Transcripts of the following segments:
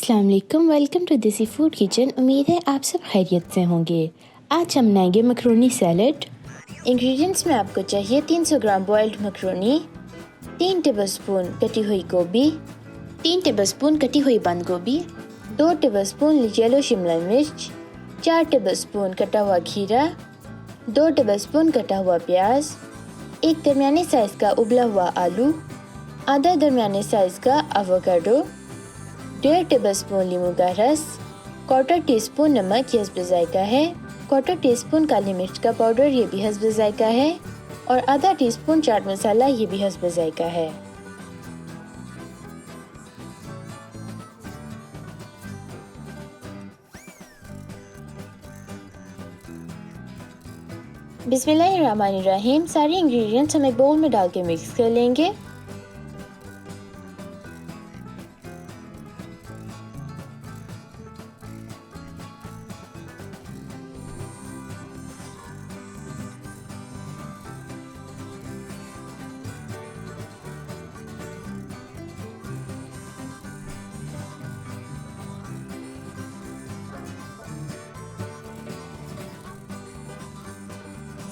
अस्सलाम वालेकुम, welcome to देसी फूड किचन। उम्मीद है आप सब खैरियत से होंगे। आज हम बनाएंगे मकरोनी सैलड। इंग्रेडिएंट्स में आपको चाहिए 300 ग्राम बॉइल्ड मकरोनी, 3 टेबलस्पून कटी हुई गोभी, 3 टेबलस्पून कटी हुई बंद गोभी, 2 टेबलस्पून येलो शिमला मिर्च, 4 टेबलस्पून कटा हुआ खीरा, 2 टेबलस्पून कटा हुआ प्याज, एक दरमियाने साइज़ का उबला हुआ आलू, आधा दरमियाने साइज़ का एवोकाडो, 1.5 टेबलस्पून नींबू का रस, 1/4 टीस्पून नमक ये हस्ब जायका है, 1/4 टीस्पून काली मिर्च का पाउडर ये भी हस्ब जायका है और आधा टीस्पून चाट मसाला ये भी हस्ब जायका है। बिस्मिल्लाहिर्रहमानिर्रहीम। सारे इंग्रेडिएंट्स हम एक बाउल में डाल के मिक्स कर लेंगे।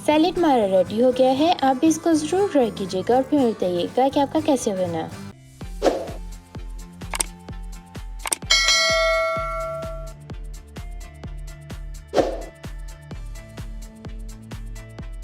सैलेड हमारा रेडी हो गया है। आप भी इसको ज़रूर ट्राई कीजिएगा और फिर बताइएगा कि आपका कैसे बना।